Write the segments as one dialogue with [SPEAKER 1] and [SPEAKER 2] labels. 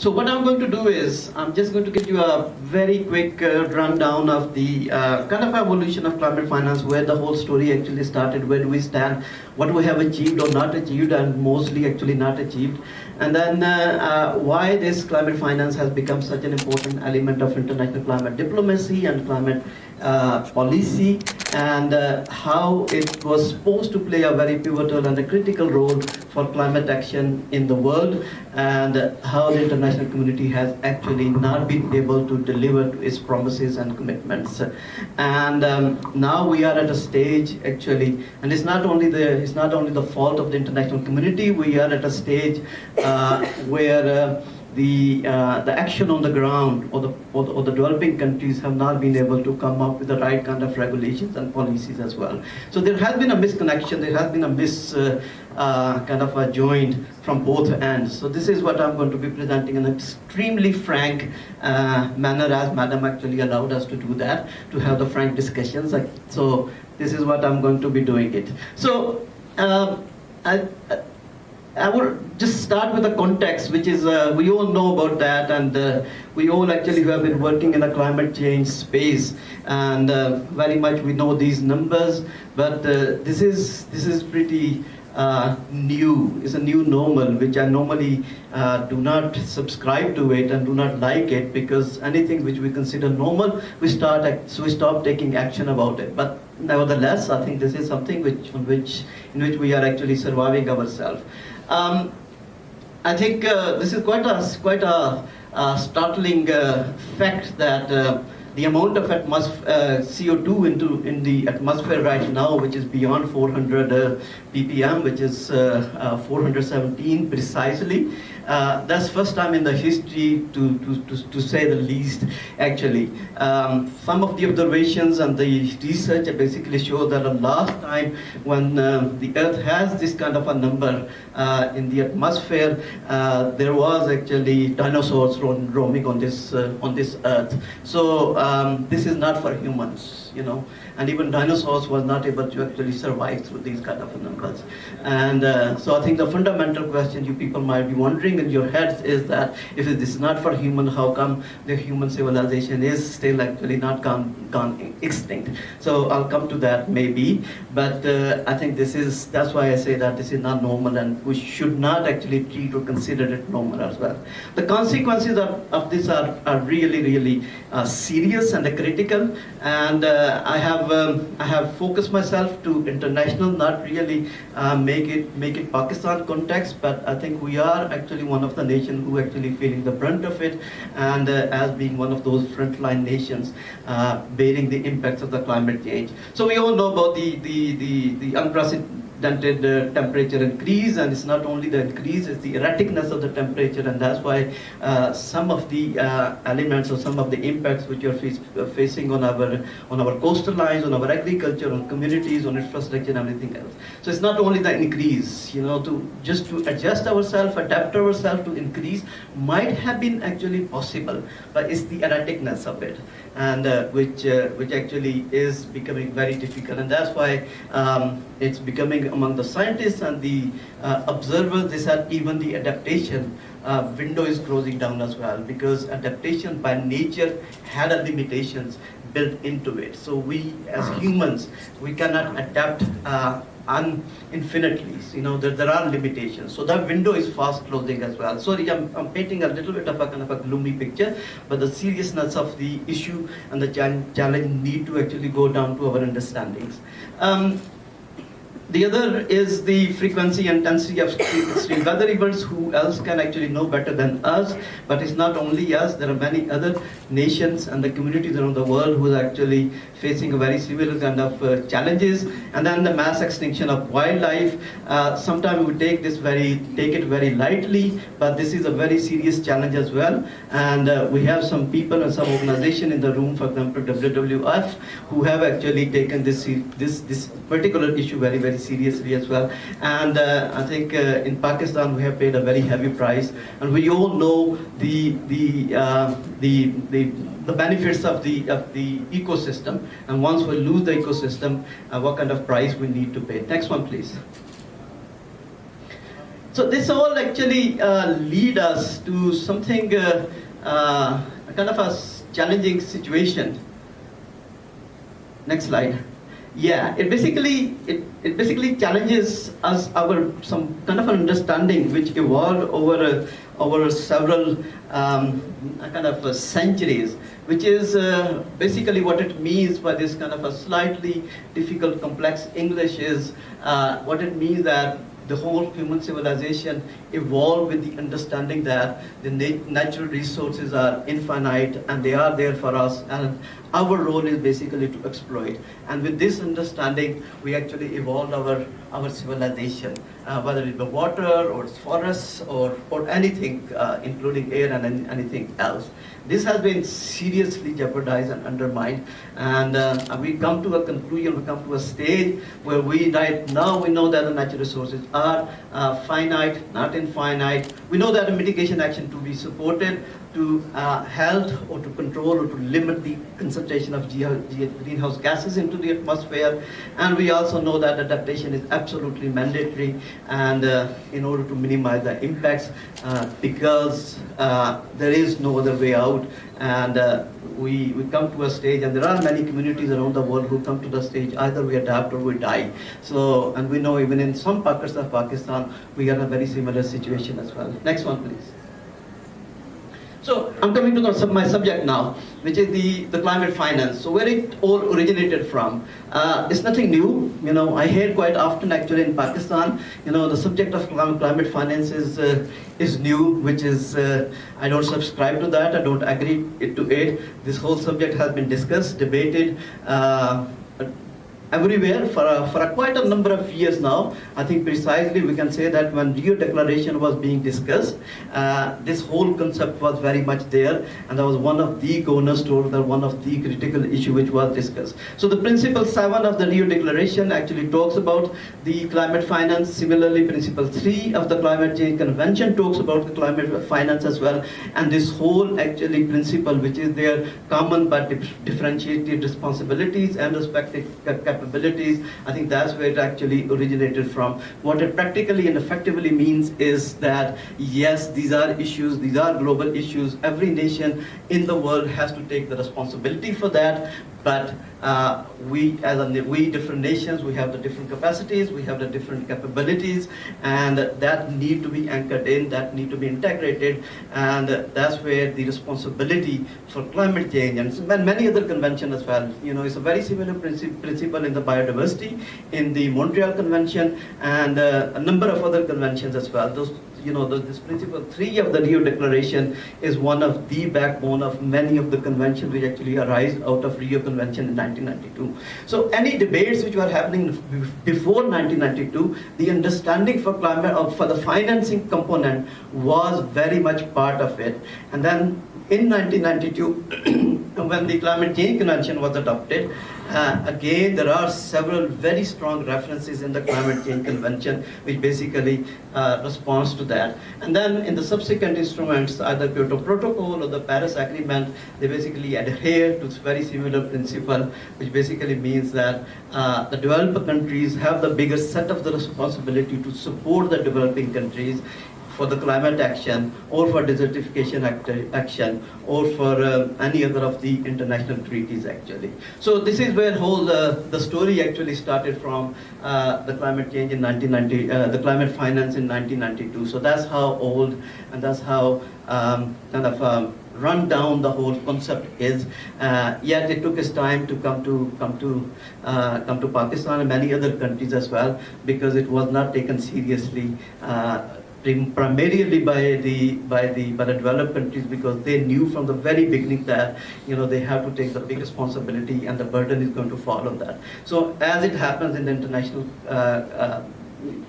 [SPEAKER 1] So what I'm going to do is, I'm just going to give you a very quick rundown of the kind of evolution of climate finance, where the whole story actually started, where do we stand, what we have achieved or not achieved, and mostly actually not achieved. And then why this climate finance has become such an important element of international climate diplomacy and climate policy, and how it was supposed to play a very pivotal and a critical role for climate action in the world, and how the international community has actually not been able to deliver to its promises and commitments. And now we are at a stage actually, and it's not only the fault of the international community. We are at a stage where the action on the ground, or the developing countries have not been able to come up with the right kind of regulations and policies as well. So there has been a misconnection, there has been a kind of a joint from both ends. So this is what I'm going to be presenting in an extremely frank manner, as Madam actually allowed us to do that, to have the frank discussions. So this is what I'm going to be doing it. So I will just start with the context, which is we all know about that, and we all actually who have been working in the climate change space, and very much we know these numbers. But this is pretty new. It's a new normal, which I normally do not subscribe to it and do not like it, because anything which we consider normal, we stop taking action about it. But nevertheless, I think this is something in which we are actually surviving ourselves. I think this is quite a startling fact that the amount of CO2 in the atmosphere right now, which is beyond 400 ppm, which is 417 precisely. That's first time in the history, to say the least, actually. Some of the observations and the research basically show that the last time when the Earth has this kind of a number in the atmosphere, there was actually dinosaurs roaming on this Earth. So this is not for humans, and even dinosaurs was not able to actually survive through these kind of numbers. And so I think the fundamental question you people might be wondering in your heads is that if this is not for human, how come the human civilization is still actually not gone extinct? So I'll come to that maybe, but I think that's why I say that this is not normal, and we should not actually treat or consider it normal as well. The consequences of this are really serious and critical, and I have focused myself to international, not really make it Pakistan context, but I think we are actually one of the nations who actually feeling the brunt of it, and as being one of those frontline nations bearing the impacts of the climate change. So we all know about the unprecedented temperature increase, and it's not only the increase, it's the erraticness of the temperature, and that's why some of the elements or some of the impacts which you're facing on our coastal lines, on our agriculture, on communities, on infrastructure and everything else. So it's not only the increase, to adjust ourselves, adapt ourselves to increase might have been actually possible, but it's the erraticness of it, and which actually is becoming very difficult, and that's why it's becoming among the scientists and the observers, they said even the adaptation window is closing down as well, because adaptation by nature had a limitations built into it. So we as humans, we cannot adapt infinitely. There are limitations. So that window is fast closing as well. Sorry, I'm painting a little bit of a kind of a gloomy picture, but the seriousness of the issue and the challenge need to actually go down to our understandings. The other is the frequency and intensity of extreme weather events. Who else can actually know better than us? But it's not only us, there are many other nations and the communities around the world who are actually facing a very similar kind of challenges. And then the mass extinction of wildlife. Sometimes we take it very lightly, but this is a very serious challenge as well. And we have some people and some organization in the room, for example, WWF, who have actually taken this particular issue very seriously as well. And I think in Pakistan we have paid a very heavy price, and we all know the benefits of the ecosystem, and once we lose the ecosystem, what kind of price we need to pay. Next one, please. So this all actually lead us to something kind of a challenging situation. Next slide. Yeah, it basically challenges us our some kind of an understanding which evolved over several kind of centuries, which is basically what it means by this kind of a slightly difficult, complex English is what it means that the whole human civilization evolved with the understanding that the natural resources are infinite and they are there for us, and our role is basically to exploit. And with this understanding, we actually evolved our civilization, whether it be water or forests or anything, including air and anything else. This has been seriously jeopardized and undermined, and we come to a conclusion, we come to a stage where right now we know that the natural resources are finite, not infinite. We know that a mitigation action to be supported to help or to control or to limit the concentration of greenhouse gases into the atmosphere, and we also know that adaptation is absolutely mandatory, and in order to minimize the impacts, because there is no other way out, and we come to a stage, and there are many communities around the world who come to the stage, either we adapt or we die. So, and we know even in some pockets of Pakistan, we are in a very similar situation as well. Next one, please. So I'm coming to my subject now, which is the climate finance. So where it all originated from. It's nothing new. You know, I hear quite often actually in Pakistan, you know, the subject of climate finance is new, which is, I don't subscribe to that, I don't agree to it. This whole subject has been discussed, debated, everywhere for quite a number of years now. I think precisely we can say that when Rio Declaration was being discussed, this whole concept was very much there, and that was one of the cornerstones, one of the critical issue which was discussed. So the Principle 7 of the Rio Declaration actually talks about the climate finance. Similarly, Principle 3 of the Climate Change Convention talks about the climate finance as well. And this whole actually principle, which is there common but differentiated responsibilities and respective capabilities, I think that's where it actually originated from. What it practically and effectively means is that yes, these are issues, these are global issues. Every nation in the world has to take the responsibility for that. But we different nations, we have the different capacities, we have the different capabilities, and that need to be anchored in, that need to be integrated, and that's where the responsibility for climate change and many other conventions as well. You know, it's a very similar principle in the biodiversity, in the Montreal Convention, and a number of other conventions as well. Those, you know, this Principle 3 of the Rio Declaration is one of the backbone of many of the conventions which actually arise out of Rio Convention in 1992. So any debates which were happening before 1992, the understanding for climate, for the financing component was very much part of it. And then in 1992, when the Climate Change Convention was adopted, again, there are several very strong references in the Climate Change Convention which basically responds to that. And then in the subsequent instruments, either Kyoto Protocol or the Paris Agreement, they basically adhere to this very similar principle, which basically means that the developed countries have the biggest set of the responsibility to support the developing countries for the climate action, or for desertification action, or for any other of the international treaties actually. So this is where whole the story actually started from, the climate change in 1990, the climate finance in 1992. So that's how old, and that's how run down the whole concept is. Yet it took us time to come to Pakistan and many other countries as well, because it was not taken seriously. Primarily by the developed countries, because they knew from the very beginning that, you know, they have to take the big responsibility and the burden is going to fall on that. So as it happens in the international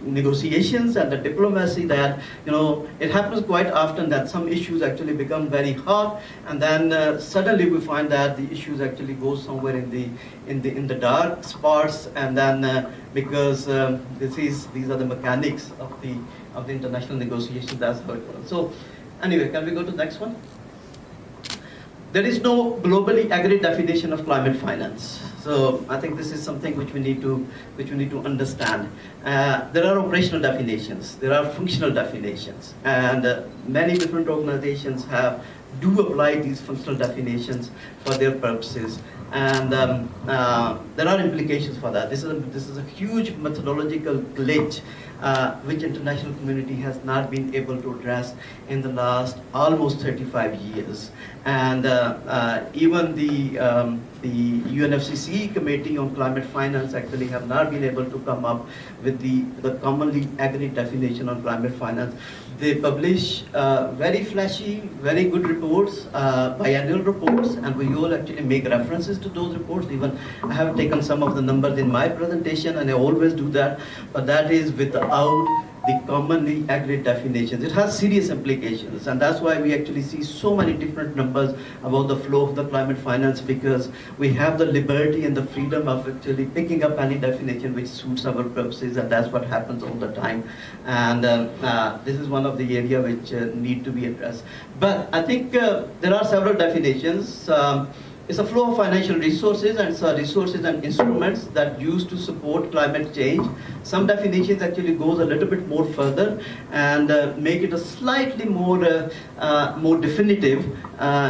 [SPEAKER 1] negotiations and the diplomacy, that, you know, it happens quite often that some issues actually become very hot, and then suddenly we find that the issues actually go somewhere in the dark spots, and then because these are the mechanics of the international negotiations. That's how it works. So anyway, can we go to the next one? There is no globally agreed definition of climate finance. So I think this is something which we need to understand. There are operational definitions, there are functional definitions, and many different organizations do apply these functional definitions for their purposes, and there are implications for that. This is a huge methodological glitch which international community has not been able to address in the last almost 35 years. And even the UNFCCC Committee on Climate Finance actually have not been able to come up with the commonly agreed definition on climate finance. They publish very flashy, very good reports, biannual reports, and we all actually make references to those reports. Even I have taken some of the numbers in my presentation, and I always do that, but that is without the commonly agreed definitions. It has serious implications, and that's why we actually see so many different numbers about the flow of the climate finance, because we have the liberty and the freedom of actually picking up any definition which suits our purposes, and that's what happens all the time. And this is one of the areas which need to be addressed. But I think there are several definitions. It's a flow of financial resources, and it's resources and instruments that used to support climate change. Some definitions actually goes a little bit more further and make it a slightly more definitive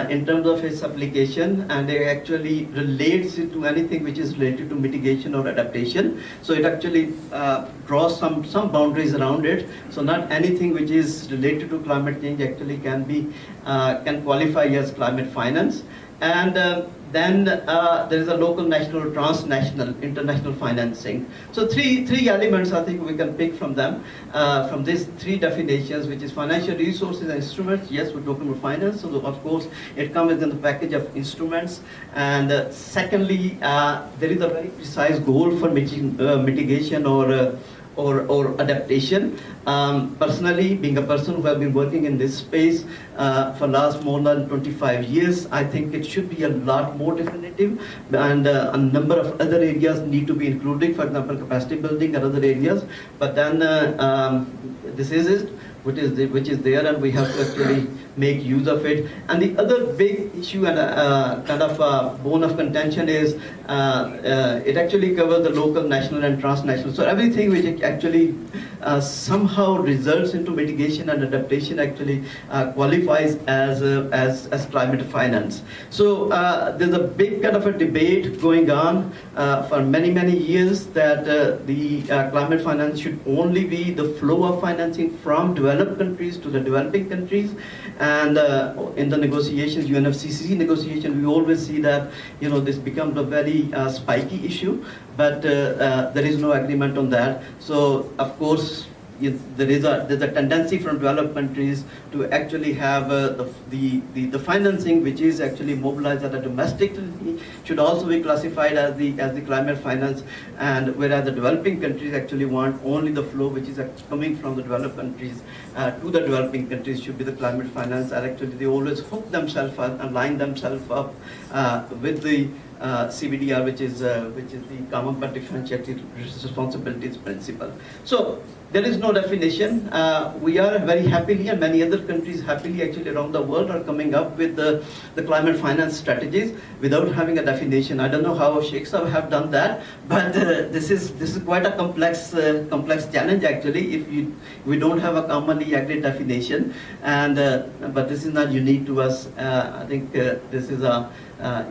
[SPEAKER 1] in terms of its application, and it actually relates it to anything which is related to mitigation or adaptation. So it actually draws some boundaries around it. So not anything which is related to climate change actually can qualify as climate finance. And then there is a local, national, transnational, international financing. So three elements I think we can pick from them, from these three definitions, which is financial resources and instruments. Yes, we're talking about finance, so of course it comes in the package of instruments. And secondly, there is a very precise goal for mitigation or adaptation. Personally, being a person who has been working in this space for last more than 25 years, I think it should be a lot more definitive, and a number of other areas need to be included, for example, capacity building and other areas. But then this is it, which is there, and we have to actually make use of it. And the other big issue and kind of bone of contention is it actually covers the local, national, and transnational. So everything which actually somehow results into mitigation and adaptation actually qualifies as climate finance. So there's a big kind of a debate going on for many years that the climate finance should only be the flow of financing from developed countries to the developing countries. And in the negotiations, UNFCCC negotiation, we always see that this becomes a very spiky issue, but there is no agreement on that. So of course, there's a tendency from developed countries to actually have the financing which is actually mobilized at a domestic should also be classified as the climate finance, and whereas the developing countries actually want only the flow which is coming from the developed countries to the developing countries should be the climate finance. And actually they always hook themselves up and line themselves up with the CBDR, which is the Common but Differentiated Responsibilities Principle. So there is no definition. We are very happily, and many other countries happily actually around the world are coming up with the climate finance strategies without having a definition. I don't know how Sheikh Sahab have done that, but this is quite a complex challenge actually if we don't have a commonly agreed definition. And but this is not unique to us. I think this is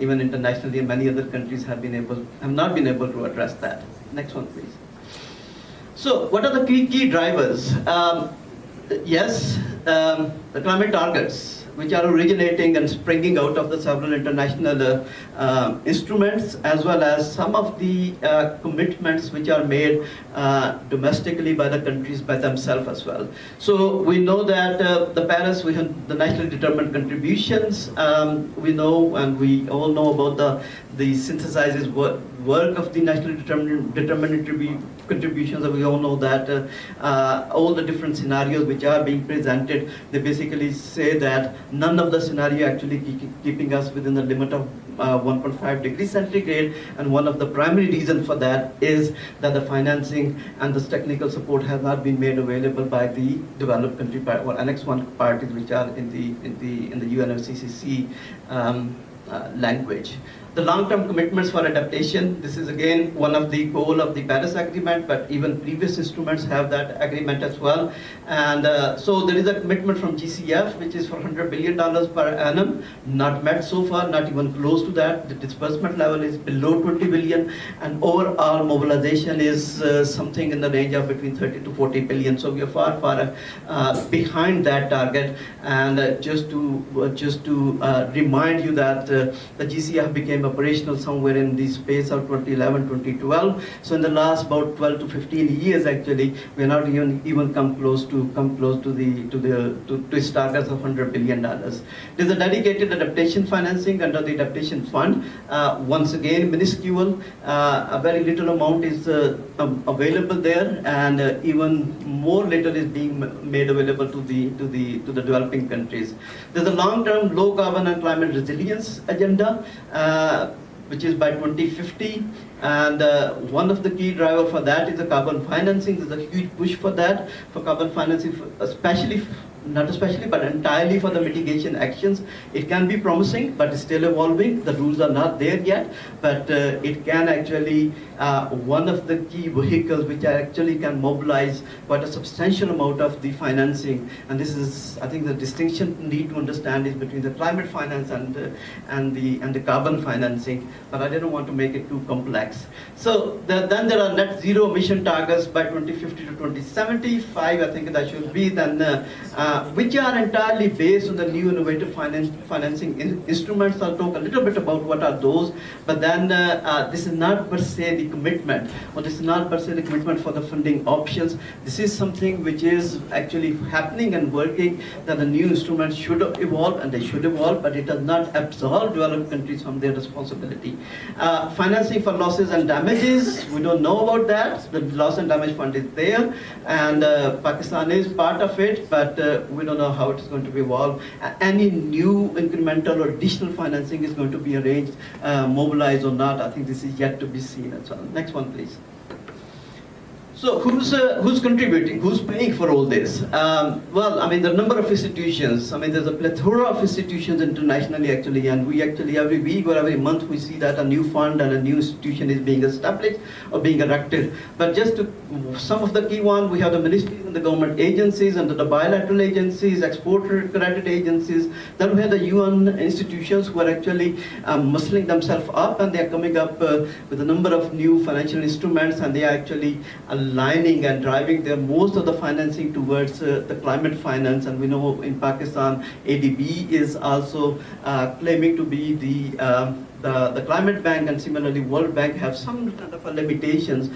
[SPEAKER 1] even internationally, many other countries have not been able to address that. Next one, please. So, what are the key drivers? Yes, the climate targets, which are originating and springing out of the several international instruments, as well as some of the commitments which are made domestically by the countries by themselves as well. So we know that the Paris, we have the nationally determined contributions. We know, and we all know about the synthesizes work of the nationally determined contributions. We all know that all the different scenarios which are being presented, they basically say that none of the scenario actually keeping us within the limit of 1.5 degrees centigrade, and one of the primary reasons for that is that the financing and this technical support has not been made available by the developed country or Annex 1 parties which are in the UNFCCC language. The long-term commitments for adaptation, this is again one of the goal of the Paris Agreement, but even previous instruments have that agreement as well. And so there is a commitment from GCF, which is for $100 billion per annum, not met so far, not even close to that. The disbursement level is below 20 billion, and overall mobilization is something in the range of between 30 to 40 billion. So we are far, far behind that target. And just to remind you that the GCF became operational somewhere in the space of 2011, 2012. So in the last about 12 to 15 years, actually, we are not even come close to its targets of $100 billion. There's a dedicated adaptation financing under the adaptation fund. Once again, minuscule. A very little amount is available there, and even more little is being made available to the developing countries. There's a long-term low carbon and climate resilience agenda, which is by 2050, and one of the key drivers for that is the carbon financing. There's a huge push for that, for carbon financing, not especially, but entirely for the mitigation actions. It can be promising, but it's still evolving. The rules are not there yet, but it can actually, one of the key vehicles which actually can mobilize quite a substantial amount of the financing. And this is, I think, the distinction need to understand is between the climate finance and the carbon financing, but I didn't want to make it too complex. So then there are net zero emission targets by 2050 to 2075, I think that should be then, which are entirely based on the new innovative financing instruments. I'll talk a little bit about what are those, but then this is not per se the commitment, or this is not per se the commitment for the funding options. This is something which is actually happening and working, that the new instruments should evolve, and they should evolve, but it does not absolve developed countries from their responsibility. Financing for losses and damages, we don't know about that. The loss and damage fund is there, and Pakistan is part of it, but we don't know how it is going to evolve. Any new incremental or additional financing is going to be arranged, mobilized or not. I think this is yet to be seen as well. Next one, please. So who's contributing? Who's paying for all this? Well, I mean, the number of institutions. I mean, there's a plethora of institutions internationally, actually, and we actually every week or every month we see that a new fund and a new institution is being established or being erected. But just to some of the key ones, we have the ministries and the government agencies, and the bilateral agencies, exporter credit agencies. Then we have the UN institutions who are actually muscling themselves up, and they are coming up with a number of new financial instruments, and they are actually aligning and driving most of the financing towards the climate finance. And we know in Pakistan, ADB is also claiming to be the climate bank, and similarly World Bank have some kind of limitations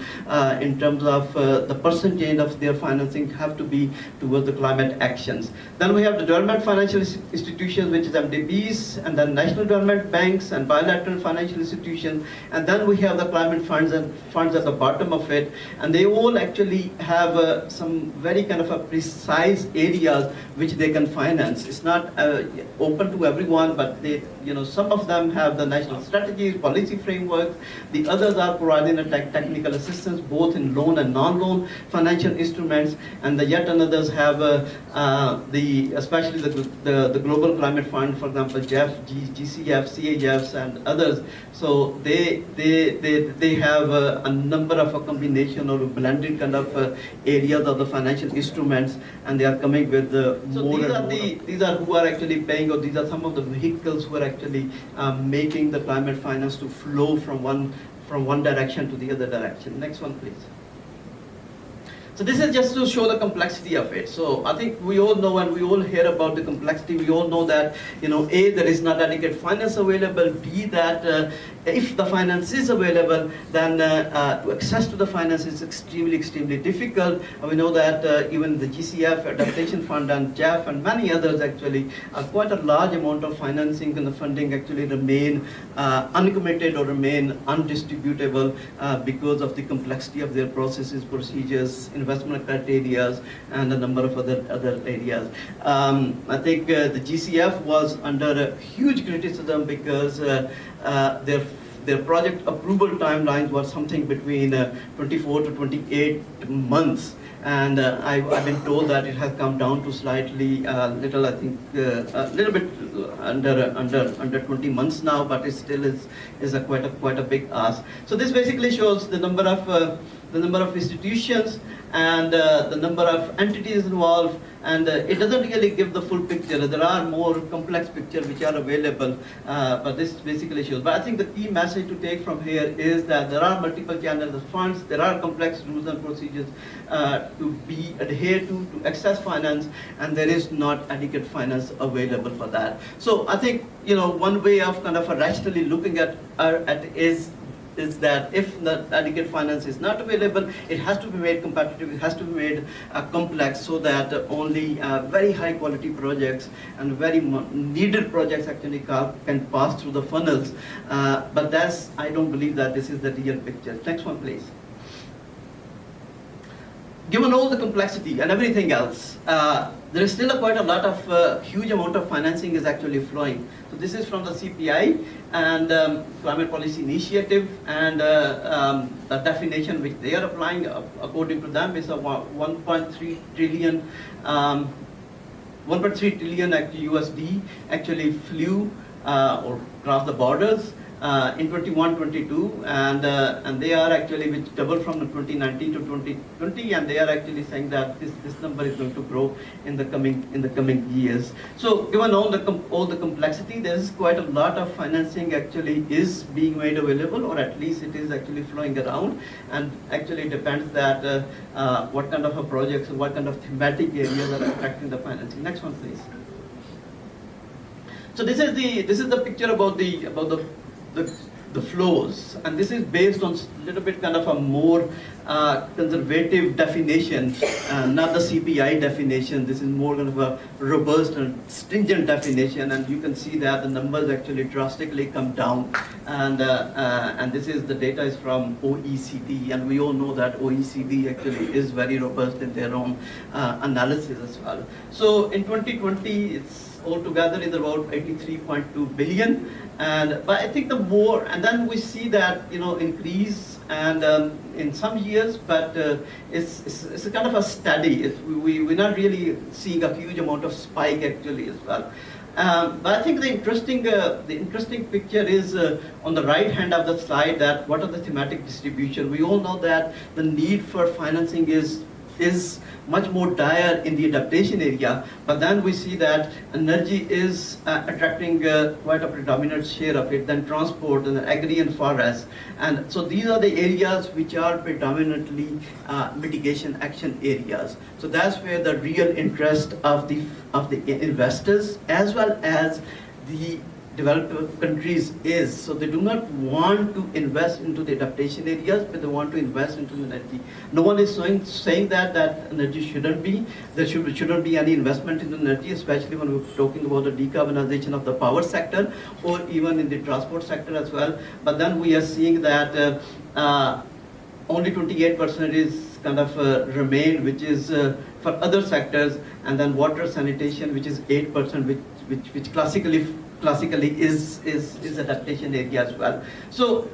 [SPEAKER 1] in terms of the percentage of their financing have to be towards the climate actions. Then we have the development financial institutions, which is MDBs, and then national development banks and bilateral financial institutions, and then we have the climate funds and funds at the bottom of it, and they all actually have some very kind of a precise areas which they can finance. It's not open to everyone, but they, some of them have the national strategies, policy frameworks. The others are providing a technical assistance, both in loan and non-loan financial instruments. And the yet another's have especially the Global Climate Fund, for example, GEF, GCF, CAFs, and others. So they have a number of a combination or a blended kind of areas of the financial instruments, and they are coming with these are who are actually paying, or these are some of the vehicles who are actually making the climate finance to flow from one direction to the other direction. Next one, please. So this is just to show the complexity of it. So I think we all know, and we all hear about the complexity. We all know that, A, there is not adequate finance available. B, that if the finance is available, then access to the finance is extremely difficult. And we know that even the GCF, Adaptation Fund, and JAF, and many others actually, quite a large amount of financing and the funding actually remain uncommitted or remain undistributable because of the complexity of their processes, procedures, investment criteria, and a number of other areas. I think the GCF was under a huge criticism because their their project approval timelines were something between 24 to 28 months. And I've been told that it has come down to slightly little, I think, a little bit under 20 months now, but it still is quite a big ask. So this basically shows the number of institutions and the number of entities involved, and it doesn't really give the full picture. There are more complex pictures which are available, but this basically shows. But I think the key message to take from here is that there are multiple channels of funds, there are complex rules and procedures to be adhered to access finance, and there is not adequate finance available for that. So I think, one way of kind of rationally looking at is that if the adequate finance is not available, it has to be made competitive, it has to be made complex, so that only very high quality projects and very needed projects actually can pass through the funnels. But I don't believe that this is the real picture. Next one, please. Given all the complexity and everything else, there is still quite a lot of huge amount of financing is actually flowing. So this is from the CPI and Climate Policy Initiative, and the definition which they are applying, according to them, is a 1.3 trillion. 1.3 trillion USD actually flew or crossed the borders in 21-22, and they are actually, which doubled from 2019 to 2020, and they are actually saying that this number is going to grow in the coming years. So given all the complexity, there is quite a lot of financing actually is being made available, or at least it is actually flowing around, and actually depends that what kind of a projects, what kind of thematic areas are attracting the financing. Next one, please. So this is the picture about the flows, and this is based on a little bit kind of a more conservative definition, not the CPI definition. This is more kind of a robust and stringent definition, and you can see that the numbers actually drastically come down. And this is the data is from OECD, and we all know that OECD actually is very robust in their own analysis as well. So in 2020, it's altogether is about 83.2 billion, but I think the more, and then we see that increase and in some years, but it's a kind of a steady. We're not really seeing a huge amount of spike actually as well. But I think the interesting picture is on the right hand of the slide, that what are the thematic distribution. We all know that the need for financing is much more dire in the adaptation area, but then we see that energy is attracting quite a predominant share of it, then transport and agri and forest. And so these are the areas which are predominantly mitigation action areas. So that's where the real interest of the investors as well as the developed countries is. So they do not want to invest into the adaptation areas, but they want to invest into energy. No one is saying that energy shouldn't be. There shouldn't be any investment in energy, especially when we're talking about the decarbonization of the power sector, or even in the transport sector as well. But then we are seeing that only 28% is kind of remained, which is for other sectors, and then water sanitation, which is 8%, which classically is adaptation area as well. So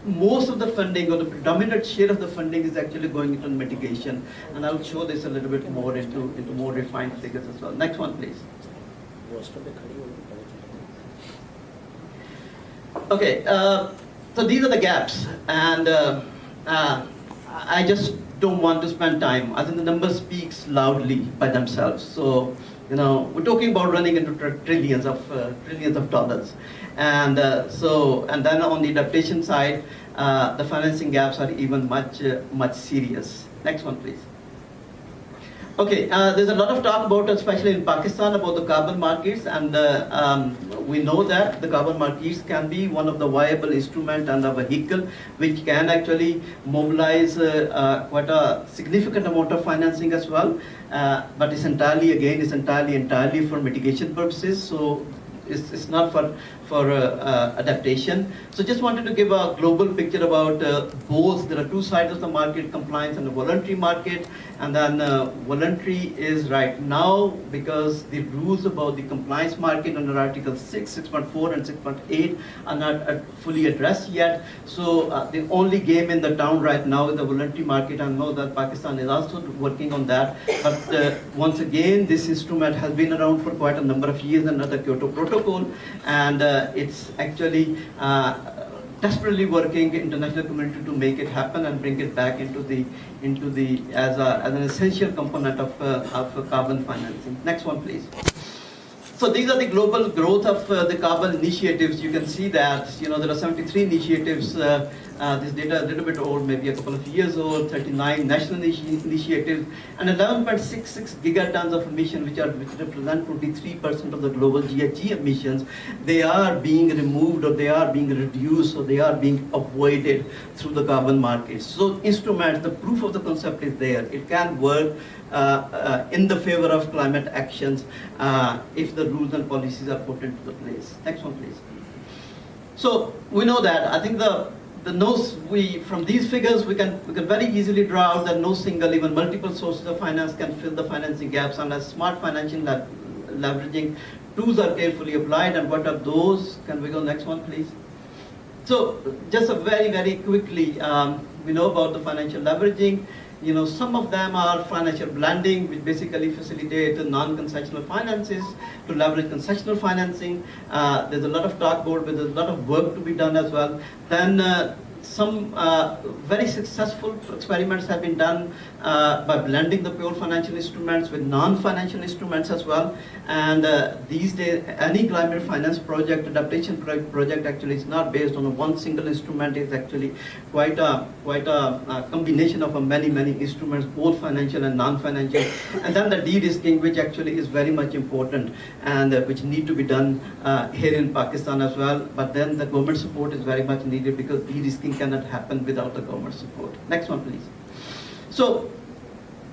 [SPEAKER 1] most of the funding, or the predominant share of the funding, is actually going into mitigation, and I'll show this a little bit more into more refined figures as well. Next one, please. Okay, so these are the gaps, and I just don't want to spend time. I think the number speaks loudly by themselves. So we're talking about running into trillions of dollars, and then on the adaptation side, the financing gaps are even much serious. Next one, please. Okay, there's a lot of talk about, especially in Pakistan, about the carbon markets, and we know that the carbon markets can be one of the viable instrument and a vehicle which can actually mobilize quite a significant amount of financing as well. But it's entirely for mitigation purposes. So it's not for adaptation. So just wanted to give a global picture about both. There are two sides of the market, compliance and the voluntary market. And then voluntary is right now, because the rules about the compliance market under Article 6, 6.4 and 6.8 are not fully addressed yet. So the only game in the town right now is the voluntary market. I know that Pakistan is also working on that. But once again, this instrument has been around for quite a number of years under the Kyoto Protocol. And it's actually desperately working international community to make it happen and bring it back into the as an essential component of carbon financing. Next one, please. So these are the global growth of the carbon initiatives. You can see that there are 73 initiatives. This data is a little bit old, maybe a couple of years old. 39 national initiatives, and 11.66 gigatons of emission, which represent 23% of the global GHG emissions. They are being removed, or they are being reduced, or they are being avoided through the carbon markets. So instruments, the proof of the concept is there. It can work in the favor of climate actions if the rules and policies are put into the place. Next one, please. So we know that. I think from these figures we can very easily draw out that no single, even multiple sources of finance can fill the financing gaps unless smart financial leveraging tools are carefully applied. And what are those? Can we go next one, please? So just a very quickly, we know about the financial leveraging. Some of them are financial blending, which basically facilitate non-concessional finances to leverage concessional financing. There's a lot of talk about, but there's a lot of work to be done as well. Then some very successful experiments have been done by blending the pure financial instruments with non-financial instruments as well. And these days, any climate finance project, adaptation project actually is not based on one single instrument. It's actually quite a combination of many instruments, both financial and non-financial. And then the de-risking, which actually is very much important, and which need to be done here in Pakistan as well. But then the government support is very much needed, because de-risking cannot happen without the government support. Next one, please. So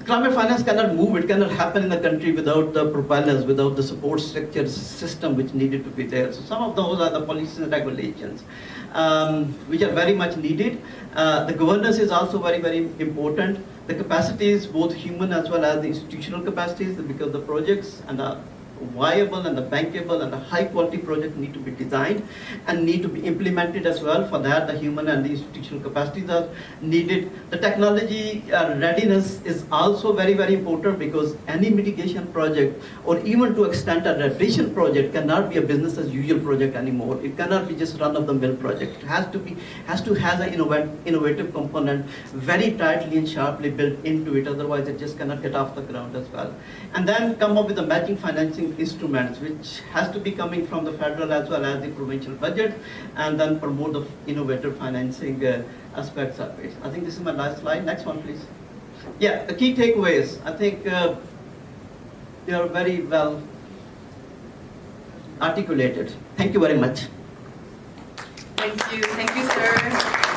[SPEAKER 1] climate finance cannot move, it cannot happen in the country without the propellers, without the support structure system which needed to be there. So some of those are the policies and regulations which are very much needed. The governance is also very important. The capacities, both human as well as the institutional capacities, because the projects and the viable and the bankable and the high quality project need to be designed and need to be implemented as well. For that, the human and the institutional capacities are needed. The technology readiness is also very important, because any mitigation project, or even to extent a adaptation project, cannot be a business as usual project anymore. It cannot be just run of the mill project. It has to have an innovative component very tightly and sharply built into it, otherwise it just cannot get off the ground as well. And then come up with the matching financing instruments, which has to be coming from the federal as well as the provincial budget, and then promote the innovative financing aspects of it. I think this is my last slide. Next one, please. Yeah, the key takeaways. I think they are very well articulated. Thank you very much.
[SPEAKER 2] Thank you, sir.